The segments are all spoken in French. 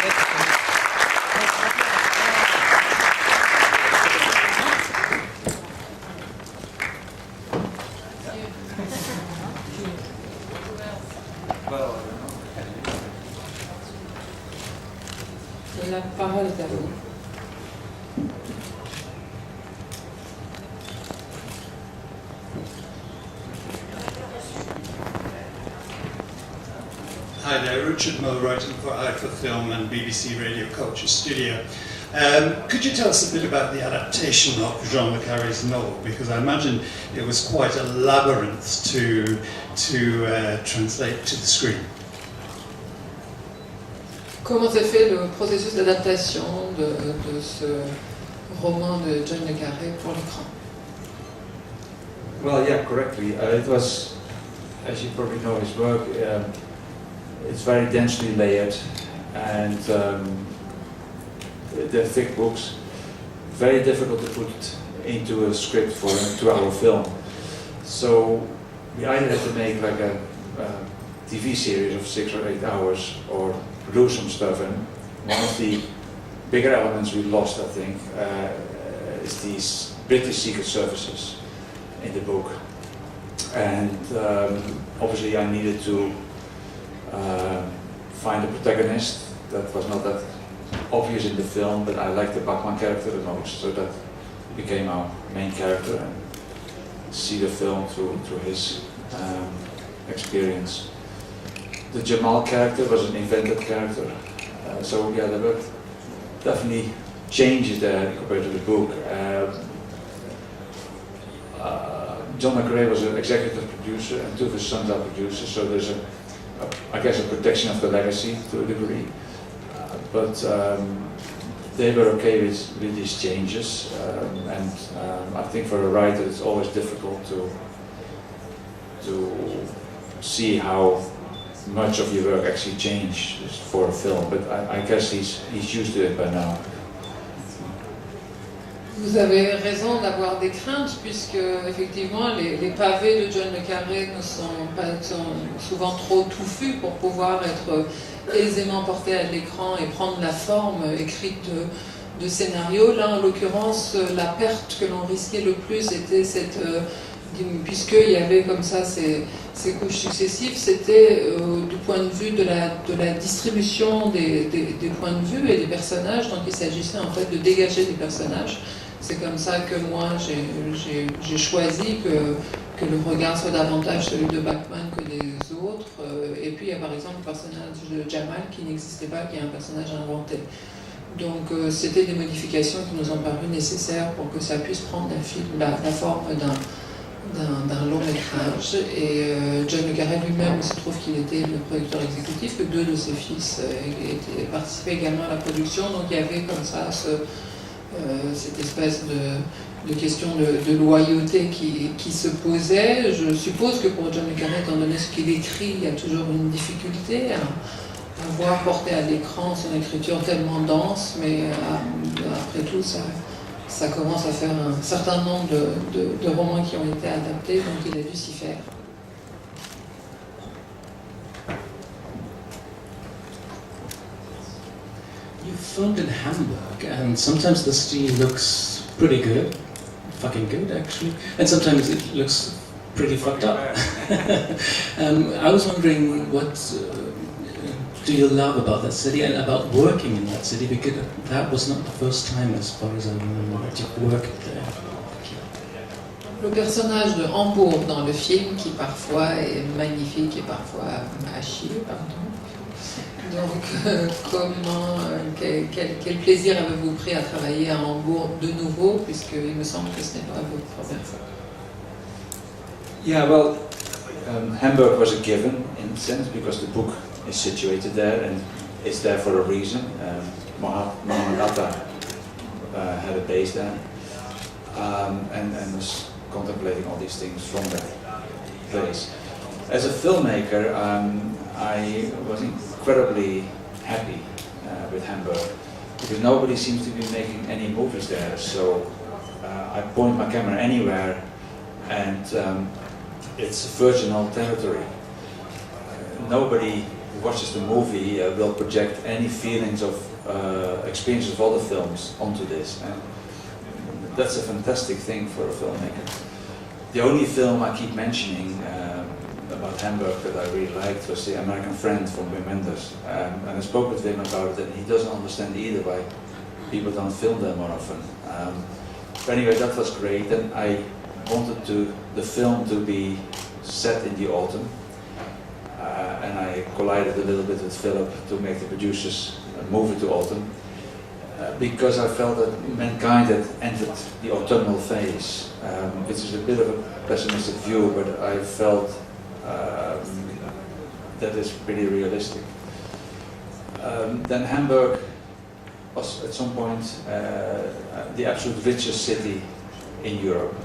La parole est à vous. Hi there, Richard Moe, writing for IFA Film and BBC Radio Culture Studio. Could you tell us a bit about the adaptation of Jean le Carré's novel? Because I imagine it was quite a labyrinth to translate to the screen. Comment s'est fait le processus d'adaptation de ce roman de John le Carré pour l'écran? Well, yeah, correctly. It was, as you probably know, his work. It's very densely layered, and they're thick books. Very difficult to put into a script for a 2-hour film. So we either had to make like a TV series of 6 or 8 hours, or lose some stuff. And one of the bigger elements we lost, I think, is these British Secret Services in the book. And obviously I needed to find a protagonist that was not that obvious in the film, but I liked the Bachmann character the most, so that he became our main character, and see the film through his experience. The Jamal character was an invented character, so yeah, there were definitely changes there compared to the book. John le Carré was an executive producer, and 2 of his sons are producers, so there's I guess a protection of the legacy to a degree. But they were okay with these changes, and I think for a writer it's always difficult to see how much of your work actually changes for a film, but I guess he's used to it by now. Vous avez raison d'avoir des craintes, puisque effectivement les pavés de John le Carré sont souvent trop touffus pour pouvoir être aisément portés à l'écran et prendre la forme écrite de scénario. Là, en l'occurrence, la perte que l'on risquait le plus était puisqu'il y avait comme ça ces couches successives, c'était du point de vue de la distribution des points de vue et des personnages. Donc il s'agissait en fait de dégager des personnages. C'est comme ça que moi j'ai choisi que le regard soit davantage celui de Bachmann que des autres. Et puis il y a par exemple le personnage de Jamal qui n'existait pas, qui est un personnage inventé. Donc c'était des modifications qui nous ont paru nécessaires pour que ça puisse prendre la forme d'un long métrage. Et John le Carré lui-même, il se trouve qu'il était le producteur exécutif, que 2 de ses fils participaient également à la production. Donc il y avait comme ça cette espèce de question de loyauté qui se posait. Je suppose que pour John le Carré, étant donné ce qu'il écrit, il y a toujours une difficulté à voir porter à l'écran son écriture tellement dense, mais après tout, ça commence à faire un certain nombre de romans qui ont été adaptés, donc il a dû s'y faire. You filmed in Hamburg, and sometimes the city looks pretty good, fucking good actually, and sometimes it looks pretty fucked up. I was wondering what do you love about that city and about working in that city, because that was not the first time, as far as I remember, that you worked there. Le personnage de Hambourg dans le film, qui parfois est magnifique et parfois à chier, pardon. Donc, quel plaisir avez-vous pris à travailler à Hambourg de nouveau, puisqu'il me semble que ce n'est pas votre première fois? Yeah, well, Hamburg was a given in a sense because the book is situated there and it's there for a reason. Mohammed Atta had a base there and was contemplating all these things from that place. As a filmmaker, I was incredibly happy with Hamburg because nobody seems to be making any movies there. So I point my camera anywhere, and it's virginal territory. Nobody who watches the movie will project any feelings of experiences of other films onto this. And that's a fantastic thing for a filmmaker. The only film I keep mentioning about Hamburg that I really liked was The American Friend from Wim Wenders. And I spoke with Wim about it, and he doesn't understand either why people don't film them more often. But anyway, that was great, and I wanted the film to be set in the autumn. And I collided a little bit with Philip to make the producers move it to autumn. Because I felt that mankind had entered the autumnal phase, which is a bit of a pessimistic view, but I felt that is pretty realistic. Then Hamburg was at some point the absolute richest city in Europe,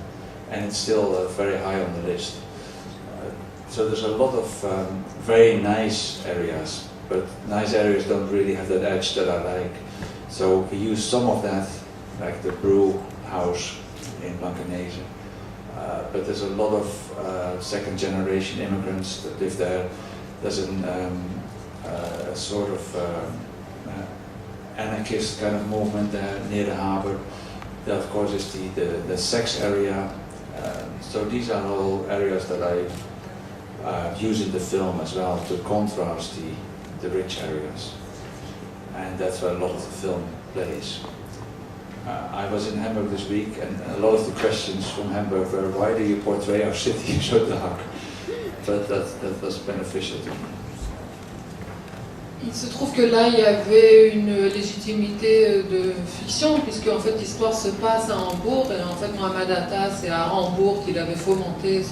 and it's still very high on the list. So there's a lot of very nice areas, but nice areas don't really have that edge that I like. So we use some of that, like the brew house in Blankenese. But there's a lot of second generation immigrants that live there. There's a sort of anarchist kind of movement there near the harbor. There of course is the sex area. So these are all areas that I use in the film as well to contrast the rich areas. And that's where a lot of the film plays. I was in Hamburg this week, and a lot of the questions from Hamburg were, why do you portray our city so dark? But that was beneficial to me. Il se trouve que là, il y avait une légitimité de fiction, puisque en fait l'histoire se passe à Hambourg, et en fait Mohamed Atta, c'est à Hambourg qu'il avait fomenté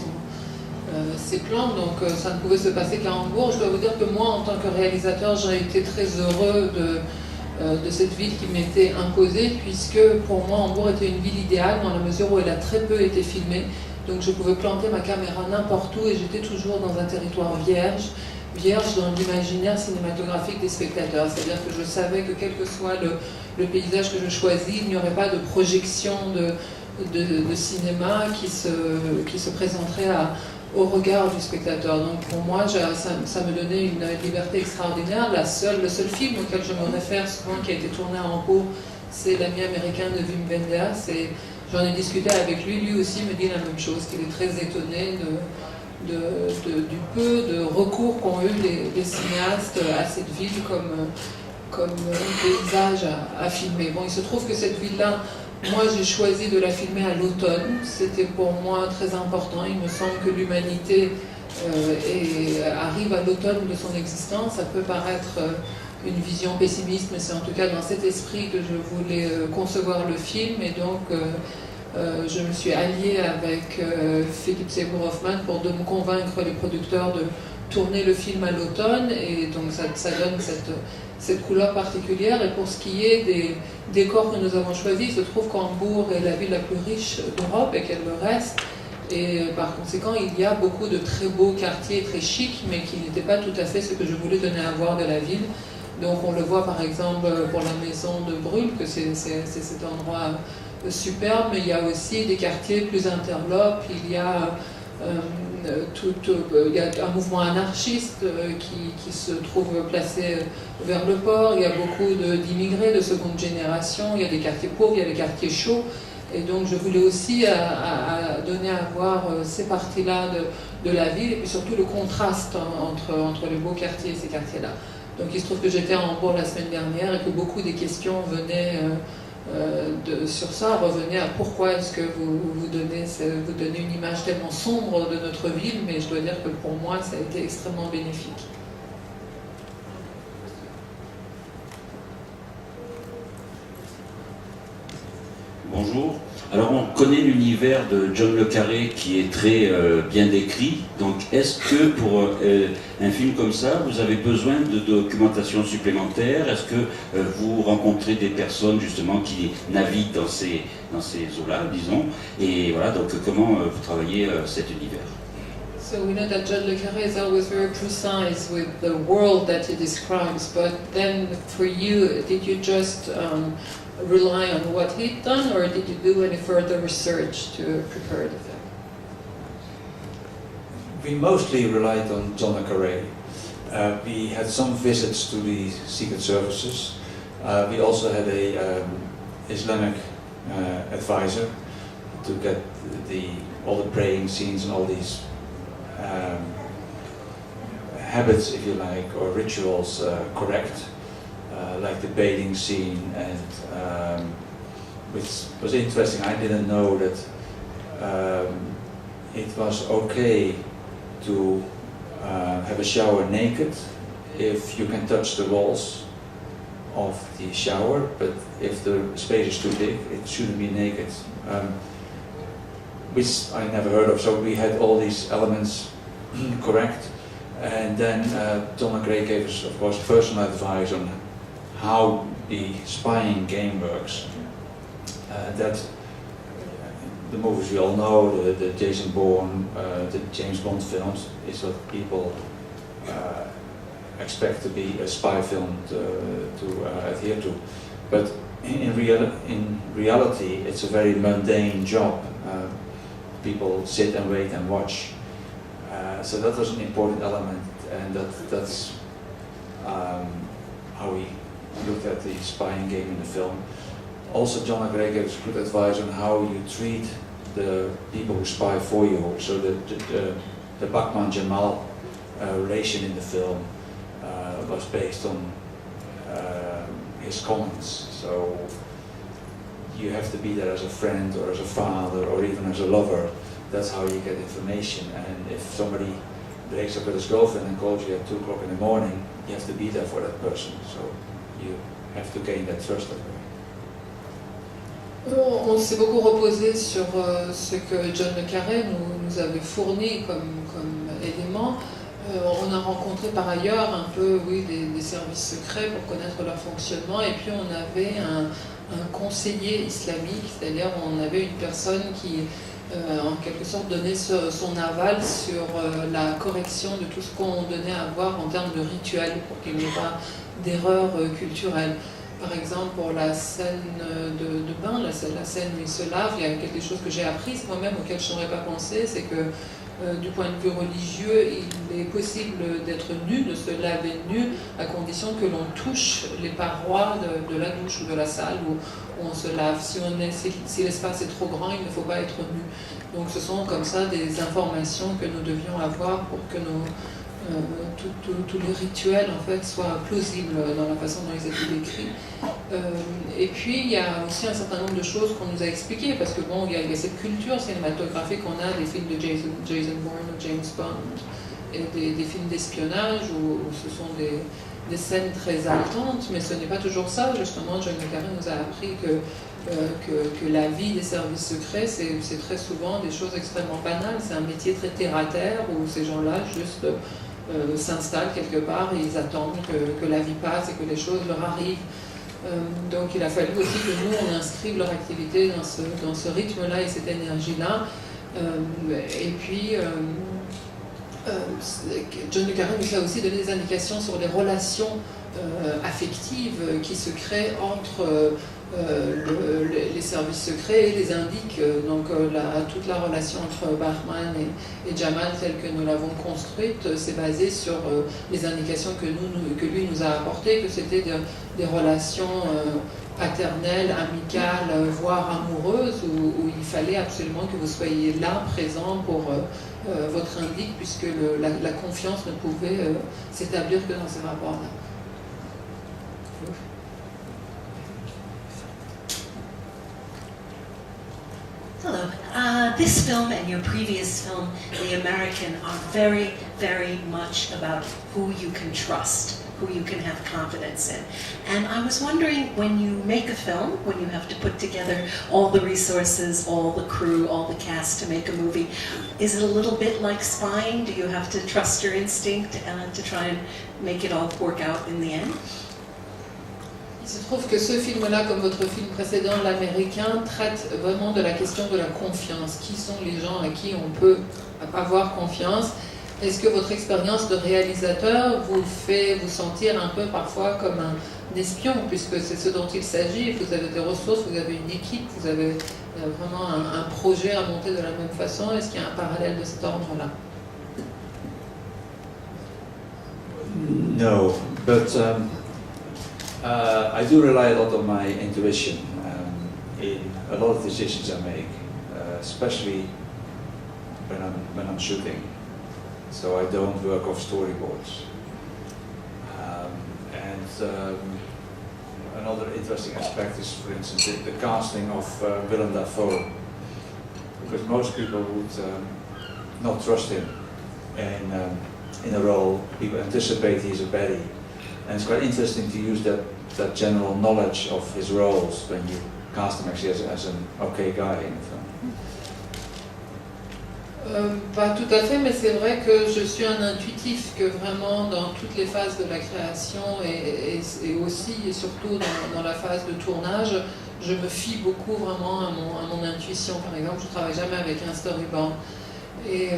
ses plans, donc ça ne pouvait se passer qu'à Hambourg. Je dois vous dire que moi, en tant que réalisateur, j'ai été très heureux de cette ville qui m'était imposée, puisque pour moi, Hambourg était une ville idéale dans la mesure où elle a très peu été filmée. Donc je pouvais planter ma caméra n'importe où et j'étais toujours dans un territoire vierge dans l'imaginaire cinématographique des spectateurs. C'est-à-dire que je savais que quel que soit le paysage que je choisis, il n'y aurait pas de projection de cinéma qui se présenterait au regard du spectateur. Donc pour moi, ça me donnait une liberté extraordinaire. Le seul film auquel je me réfère souvent qui a été tourné à Hambourg, c'est L'ami américain de Wim Wenders. J'en ai discuté avec lui, lui aussi me dit la même chose, qu'il est très étonné du peu de recours qu'ont eu les cinéastes à cette ville comme paysage à filmer. Bon, il se trouve que cette ville-là, moi j'ai choisi de la filmer à l'automne, c'était pour moi très important. Il me semble que l'humanité arrive à l'automne de son existence. Ça peut paraître une vision pessimiste, mais c'est en tout cas dans cet esprit que je voulais concevoir le film, et donc je me suis alliée avec Philippe Seymour Hoffman pour me convaincre les producteurs de tourner le film à l'automne, et donc ça donne cette couleur particulière. Et pour ce qui est des décors que nous avons choisis, il se trouve qu'Hambourg est la ville la plus riche d'Europe et qu'elle le reste. Et par conséquent, il y a beaucoup de très beaux quartiers très chics, mais qui n'étaient pas tout à fait ce que je voulais donner à voir de la ville. Donc on le voit par exemple pour la maison de Brûle, que c'est cet endroit superbe, mais il y a aussi des quartiers plus interlopes. Il y a il y a un mouvement anarchiste qui se trouve placé vers le port. Il y a beaucoup d'immigrés de seconde génération. Il y a des quartiers pauvres, il y a des quartiers chauds. Et donc je voulais aussi donner à voir ces parties-là de la ville, et puis surtout le contraste entre les beaux quartiers et ces quartiers-là. Donc il se trouve que j'étais à Hambourg la semaine dernière et que beaucoup des questions venaient sur ça, revenaient à pourquoi est-ce que vous donnez une image tellement sombre de notre ville, mais je dois dire que pour moi ça a été extrêmement bénéfique. Bonjour. Alors on connaît l'univers de John le Carré qui est très bien décrit, donc est-ce que pour un film comme ça, vous avez besoin de documentation supplémentaire? Est-ce que vous rencontrez des personnes justement qui naviguent dans ces eaux-là, disons, et voilà, donc comment vous travaillez cet univers? So we know that John le Carré is always very precise with the world that he describes, but then for you, did you just rely on what he'd done, or did you do any further research to prepare the film? We mostly relied on John le Carré. We had some visits to the secret services. We also had a Islamic advisor to get all the praying scenes and all these habits, if you like, or rituals correct, like the bathing scene, and which was interesting. I didn't know that it was okay to have a shower naked if you can touch the walls of the shower, but if the space is too big, it shouldn't be naked, which I never heard of. So we had all these elements correct, and then John Le Carré gave us, of course, personal advice on how the spying game works. That the movies we all know, the Jason Bourne, the James Bond films, is what people expect to be a spy film to adhere to. But in reality, it's a very mundane job. People sit and wait and watch. So that was an important element, and that's how we looked at the spying game in the film. Also, John Le Carré gave us good advice on how you treat the people who spy for you. So the Bachman Jamal relation in the film was based on his comments. So you have to be there as a friend or as a father or even as a lover. That's how you get information. And if somebody breaks up with his girlfriend and calls you at 2 o'clock in the morning, you have to be there for that person. So you have to gain that trust that way. On s'est beaucoup reposé sur ce que John Le Carré nous avait fourni comme élément. On a rencontré par ailleurs un peu des services secrets pour connaître leur fonctionnement, et puis on avait un conseiller islamique, c'est-à-dire on avait une personne qui en quelque sorte donnait son aval sur la correction de tout ce qu'on donnait à voir en termes de rituels pour qu'il n'y ait pas d'erreur culturelle. Par exemple, pour la scène de bain, la scène où il se lave, il y a quelque chose que j'ai appris moi-même auquel je n'aurais pas pensé, c'est que du point de vue religieux, il est possible d'être nu, de se laver nu, à condition que l'on touche les parois de la douche ou de la salle où on se lave. Si l'espace est trop grand, il ne faut pas être nu. Donc ce sont comme ça des informations que nous devions avoir pour que tous les rituels en fait soient plausibles dans la façon dont ils étaient décrits. Et puis il y a aussi un certain nombre de choses qu'on nous a expliquées, parce que bon, il y a cette culture cinématographique qu'on a des films de Jason Bourne, James Bond, et des films d'espionnage où ce sont des scènes très haletantes, mais ce n'est pas toujours ça. Justement, John Le Carré nous a appris que la vie des services secrets, c'est très souvent des choses extrêmement banales. C'est un métier très terre-à-terre où ces gens-là juste s'installent quelque part et ils attendent que la vie passe et que les choses leur arrivent. Donc il a fallu aussi que nous, on inscrive leur activité dans ce rythme-là et cette énergie-là. Et puis, John Le Carré nous a aussi donné des indications sur les relations affectives qui se créent entre les services secrets, et les indique toute la relation entre Bachman et Jamal telle que nous l'avons construite, c'est basé sur les indications que lui nous a apportées, que c'était des relations paternelles, amicales, voire amoureuses, où il fallait absolument que vous soyez là, présent pour votre indique, puisque la confiance ne pouvait s'établir que dans ces rapports-là. Hello. This film and your previous film, The American, are very, very much about who you can trust, who you can have confidence in. And I was wondering, when you make a film, when you have to put together all the resources, all the crew, all the cast to make a movie, is it a little bit like spying? Do you have to trust your instinct to try and make it all work out in the end? Il se trouve que ce film-là, comme votre film précédent, l'américain, traite vraiment de la question de la confiance. Qui sont les gens à qui on peut avoir confiance? Est-ce que votre expérience de réalisateur vous fait vous sentir un peu parfois comme un espion, puisque c'est ce dont il s'agit? Vous avez des ressources, vous avez une équipe, vous avez vraiment un projet à monter de la même façon. Est-ce qu'il y a un parallèle de cet ordre-là? No, but I do rely a lot on my intuition in a lot of decisions I make, especially when I'm shooting. So I don't work off storyboards. Another interesting aspect is, for instance, the casting of Willem Dafoe, because most people would not trust him in a role. People anticipate he's a baddie, and it's quite interesting to use that general knowledge of his roles when you cast him actually as an okay guy in the film. Pas tout à fait, mais c'est vrai que je suis un intuitif, que vraiment dans toutes les phases de la création et aussi et surtout dans la phase de tournage, je me fie beaucoup vraiment à mon intuition. Par exemple, je ne travaille jamais avec un storyboard. Et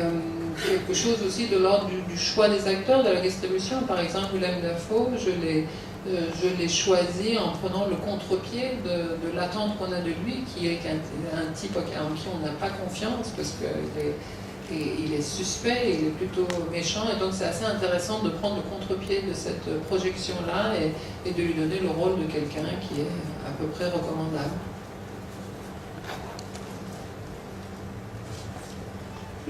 quelque chose aussi de l'ordre du choix des acteurs, de la distribution. Par exemple, Willem Dafoe, je l'ai choisi en prenant le contre-pied de l'attente qu'on a de lui, qui est un type en qui on n'a pas confiance, parce qu'il est suspect, il est plutôt méchant, et donc c'est assez intéressant de prendre le contre-pied de cette projection-là et de lui donner le rôle de quelqu'un qui est à peu près recommandable.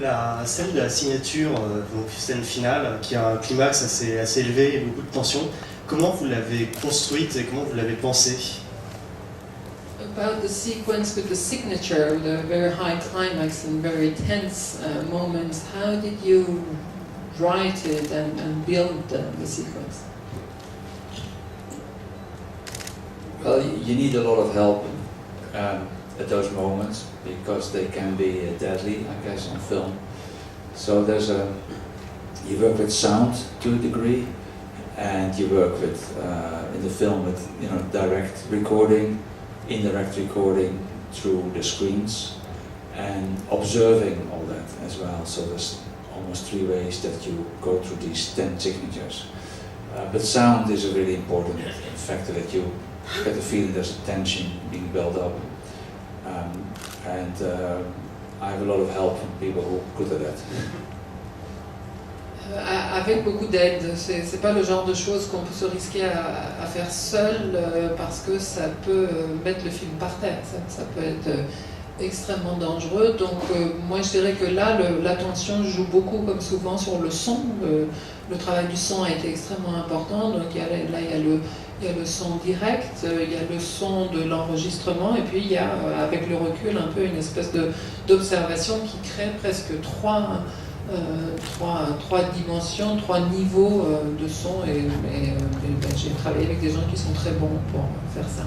La scène de la signature, donc scène finale, qui a un climax assez élevé et beaucoup de tension, comment vous l'avez construite et comment vous l'avez pensée? About the sequence with the signature, the very high climax and very tense moments, how did you write it and build the sequence? Well, you need a lot of help at those moments because they can be deadly, I guess, on film. So you work with sound to a degree, and you work with in the film with direct recording, indirect recording through the screens, and observing all that as well. So there's almost 3 ways that you go through these 10 signatures. But sound is a really important factor, that you get the feeling there's a tension being built up. I have a lot of help from people who are good at that. Avec beaucoup d'aide, c'est pas le genre de choses qu'on peut se risquer à faire seul parce que ça peut mettre le film par terre, ça peut être extrêmement dangereux. Donc moi je dirais que là l'attention joue beaucoup comme souvent sur le son. Le travail du son a été extrêmement important, donc il y a le son direct, il y a le son de l'enregistrement, et puis il y a avec le recul un peu une espèce d'observation qui crée presque trois dimensions, 3 niveaux de son, et j'ai travaillé avec des gens qui sont très bons pour faire ça.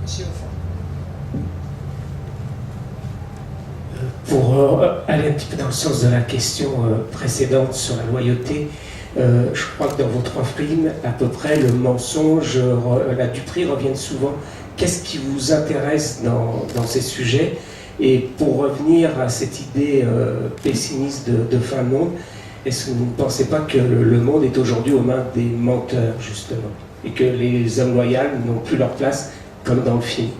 Monsieur au fond. Pour aller un petit peu dans le sens de la question précédente sur la loyauté, je crois que dans vos 3 films, à peu près, le mensonge, la duperie reviennent souvent. Qu'est-ce qui vous intéresse dans ces sujets? Et pour revenir à cette idée pessimiste de fin de monde, est-ce que vous ne pensez pas que le monde est aujourd'hui aux mains des menteurs, justement, et que les hommes loyaux n'ont plus leur place comme dans le film?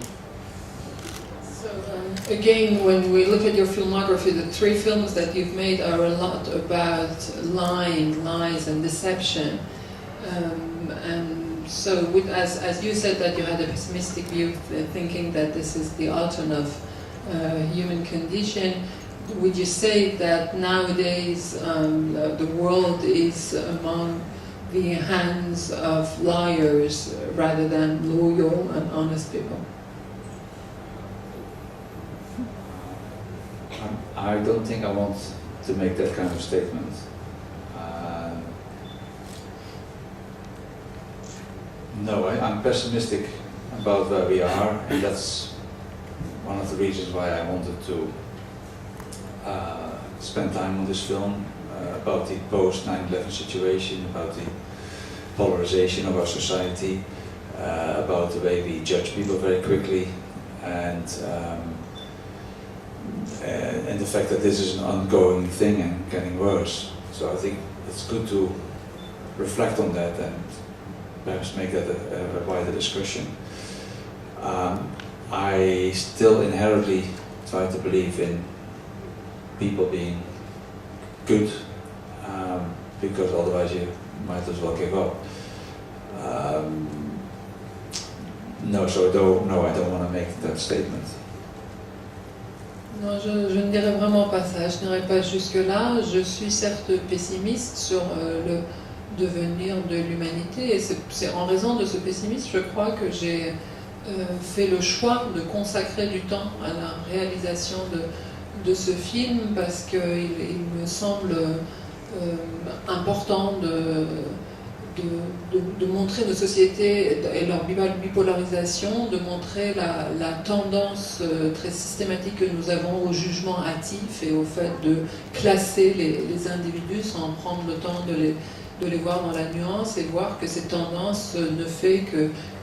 Again, when we look at your filmography, the 3 films that you've made are a lot about lying, lies and deception. And so, as you said that you had a pessimistic view, thinking that this is the ultimate of human condition, would you say that nowadays the world is among the hands of liars rather than loyal and honest people? I don't think I want to make that kind of statement. No, I'm pessimistic about where we are, and that's one of the reasons why I wanted to spend time on this film, about the post-9/11 situation, about the polarization of our society, about the way we judge people very quickly, and the fact that this is an ongoing thing and getting worse. So I think it's good to reflect on that and perhaps make that a wider discussion. I still inherently try to believe in people being good, because otherwise you might as well give up. No, I don't want to make that statement. Non, je ne dirais vraiment pas ça, je n'irai pas jusque-là. Je suis certes pessimiste sur le devenir de l'humanité, et c'est en raison de ce pessimisme, je crois, que j'ai fait le choix de consacrer du temps à la réalisation de ce film, parce qu'il me semble important de montrer nos sociétés et leur bipolarisation, de montrer la tendance très systématique que nous avons au jugement hâtif et au fait de classer les individus sans prendre le temps de les voir dans la nuance, et voir que cette tendance ne fait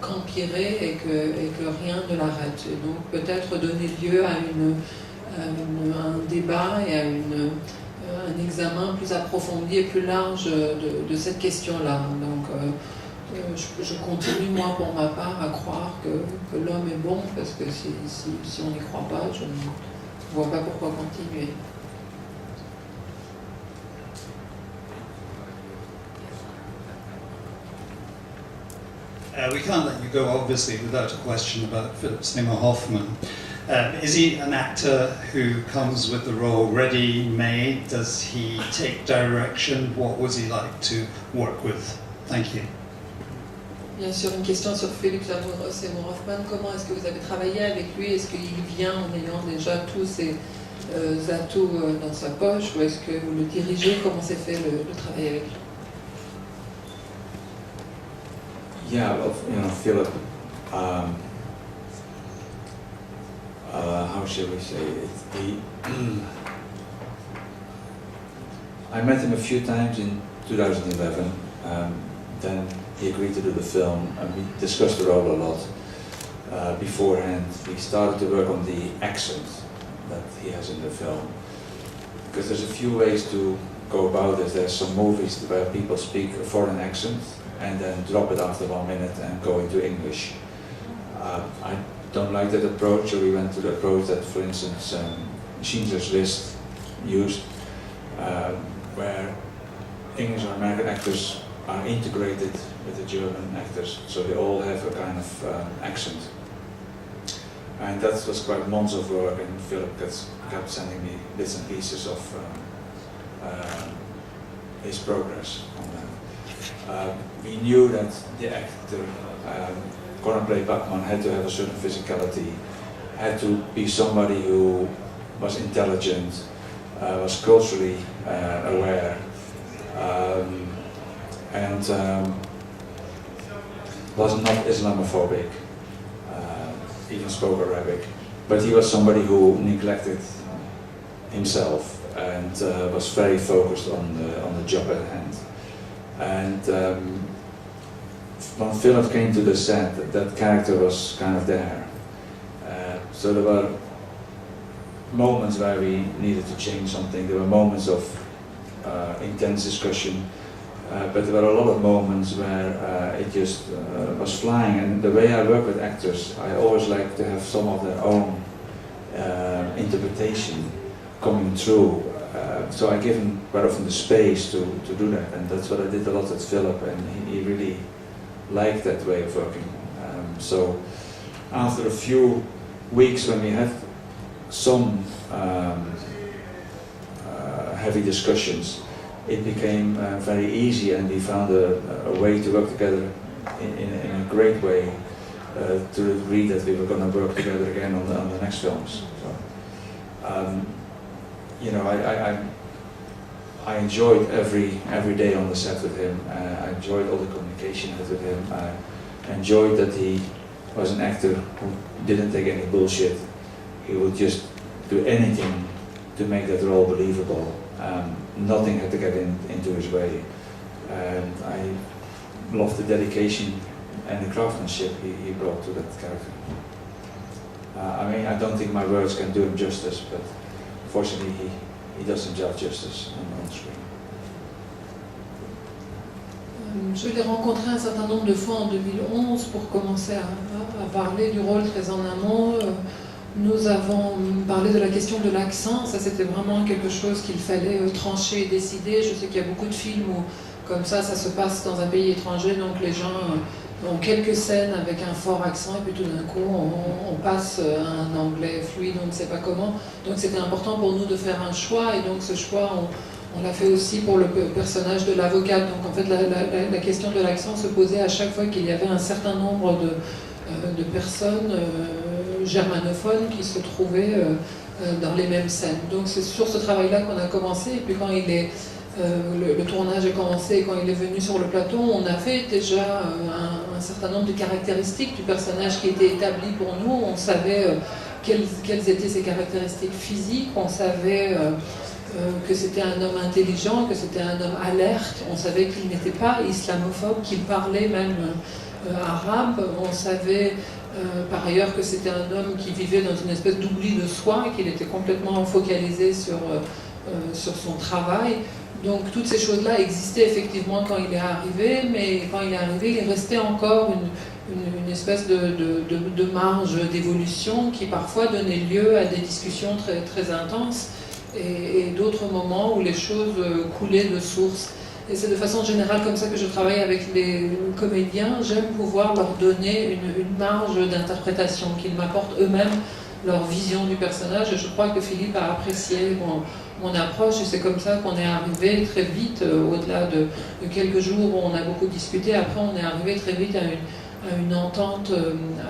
qu'empirer et que rien ne l'arrête. Et donc peut-être donner lieu à un débat et à un examen plus approfondi et plus large de cette question-là. Donc je continue, moi, pour ma part, à croire que l'homme est bon, parce que si on n'y croit pas, je ne vois pas pourquoi continuer. We can't let you go, obviously, without a question about Philip Seymour Hoffman. Is he an actor who comes with the role ready-made? Does he take direction? What was he like to work with? Thank you. Bien sûr, une question sur Philip Seymour Hoffman. Comment est-ce que vous avez travaillé avec lui? Est-ce qu'il vient en ayant déjà tous ses atouts dans sa poche, ou est-ce que vous le dirigez? Comment s'est fait le travail avec lui? Yeah, well, Philip, how shall we say it? I met him a few times in 2011. Then he agreed to do the film, and we discussed the role a lot. Beforehand, we started to work on the accent that he has in the film, because there's a few ways to go about this. There's some movies where people speak a foreign accent and then drop it after 1 minute and go into English. I don't like that approach, so we went to the approach that, for instance, Schindler's List used, where English or American actors are integrated with the German actors, so they all have a kind of accent. And that was quite months of work, and Philip kept sending me bits and pieces of his progress on that. We knew that the actor gonna play Bachmann had to have a certain physicality, had to be somebody who was intelligent, was culturally aware, and was not Islamophobic, even spoke Arabic. But he was somebody who neglected himself and was very focused on the job at hand. And when Philip came to the set, that character was kind of there. So there were moments where we needed to change something. There were moments of intense discussion, but there were a lot of moments where it just was flying. And the way I work with actors, I always like to have some of their own interpretation coming through. So I give him quite often the space to do that, and that's what I did a lot with Philip, and he really liked that way of working. So after a few weeks when we had some heavy discussions, it became very easy, and we found a way to work together in a great way, to the degree that we were going to work together again on the next films. So, you know, I enjoyed every day on the set with him. I enjoyed all the communication with him. I enjoyed that he was an actor who didn't take any bullshit. He would just do anything to make that role believable. Nothing had to get into his way. And I loved the dedication and the craftsmanship he brought to that character. I mean, I don't think my words can do him justice, but fortunately he does himself justice on screen. Je l'ai rencontré un certain nombre de fois en 2011 pour commencer à parler du rôle très en amont. Nous avons parlé de la question de l'accent, ça c'était vraiment quelque chose qu'il fallait trancher et décider. Je sais qu'il y a beaucoup de films où, comme ça se passe dans un pays étranger, donc les gens ont quelques scènes avec un fort accent et puis tout d'un coup on passe à un anglais fluide, on ne sait pas comment. Donc c'était important pour nous de faire un choix et donc ce choix on l'a fait aussi pour le personnage de l'avocate. Donc en fait la question de l'accent se posait à chaque fois qu'il y avait un certain nombre de personnes germanophones qui se trouvaient dans les mêmes scènes. Donc c'est sur ce travail-là qu'on a commencé et puis quand le tournage a commencé et quand il est venu sur le plateau, on avait déjà un certain nombre de caractéristiques du personnage qui étaient établies pour nous. On savait quelles étaient ses caractéristiques physiques, on savait que c'était un homme intelligent, que c'était un homme alerte, on savait qu'il n'était pas islamophobe, qu'il parlait même arabe, on savait par ailleurs que c'était un homme qui vivait dans une espèce d'oubli de soi, qu'il était complètement focalisé sur son travail. Donc toutes ces choses-là existaient effectivement quand il est arrivé, mais quand il est arrivé, il restait encore une espèce de marge d'évolution qui parfois donnait lieu à des discussions très, très intenses et d'autres moments où les choses coulaient de source. Et c'est de façon générale comme ça que je travaille avec les comédiens. J'aime pouvoir leur donner une marge d'interprétation, qu'ils m'apportent eux-mêmes leur vision du personnage. Et je crois que Philippe a apprécié mon approche et c'est comme ça qu'on est arrivé très vite, au-delà de quelques jours où on a beaucoup discuté. Après, on est arrivé très vite à une entente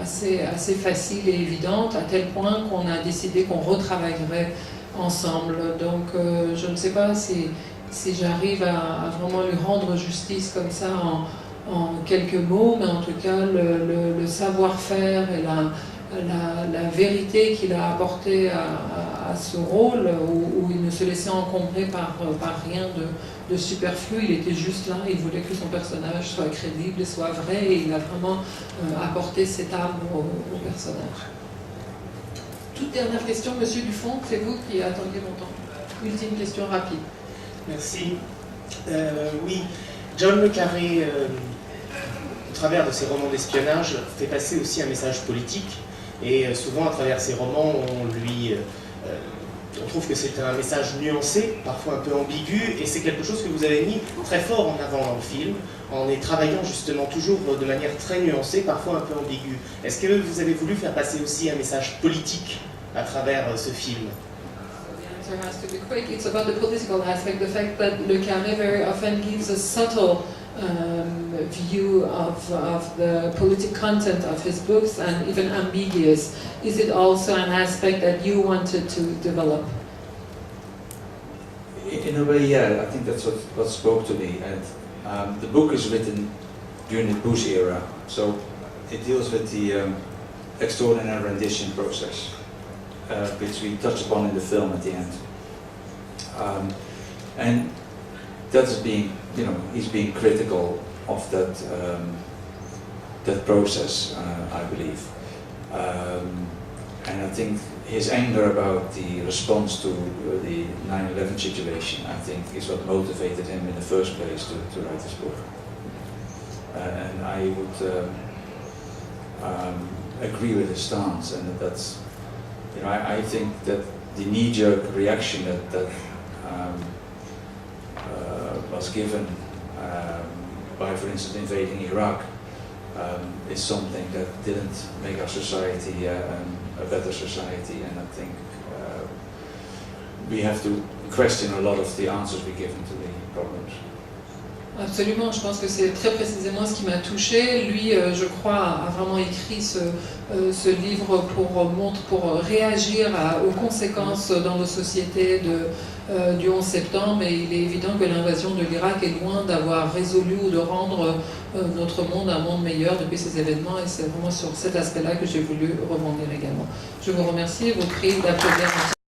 assez facile et évidente, à tel point qu'on a décidé qu'on retravaillerait ensemble. Donc, je ne sais pas si j'arrive à vraiment lui rendre justice comme ça en quelques mots, mais en tout cas, le savoir-faire et la vérité qu'il a apporté à ce rôle, où il ne se laissait encombrer par rien de superflu, il était juste là, il voulait que son personnage soit crédible et soit vrai, et il a vraiment apporté cette âme au personnage. Toute dernière question, Monsieur Dufont, c'est vous qui attendiez longtemps. Ultime question rapide. Merci. Oui, John le Carré, au travers de ses romans d'espionnage, fait passer aussi un message politique. Et souvent, à travers ses romans, on trouve que c'est un message nuancé, parfois un peu ambigu, et c'est quelque chose que vous avez mis très fort en avant dans le film, en y travaillant justement toujours de manière très nuancée, parfois un peu ambiguë. Est-ce que vous avez voulu faire passer aussi un message politique à travers ce film? The answer has to be quick. It's about the political aspect, the fact that Le Carré very often gives a subtle view of the political content of his books, and even ambiguous. Is it also an aspect that you wanted to develop? In a way, yeah, I think that's what spoke to me. And the book is written during the Bush era, so it deals with the extraordinary rendition process, which we touch upon in the film at the end. And that's being, he's being critical of that process, I believe. And I think his anger about the response to the 9/11 situation, I think, is what motivated him in the first place to write this book. And I would agree with his stance, and that's, I think that the knee-jerk reaction that was given by, for instance, invading Iraq is something that didn't make our society a better society, and I think we have to question a lot of the answers we give to the problems. Absolument, je pense que c'est très précisément ce qui m'a touchée. Lui, je crois, a vraiment écrit ce livre pour réagir aux conséquences dans nos sociétés du 11 septembre, et il est évident que l'invasion de l'Irak est loin d'avoir résolu ou de rendre notre monde un monde meilleur depuis ces événements, et c'est vraiment sur cet aspect-là que j'ai voulu rebondir également. Je vous remercie et vous prie d'applaudir.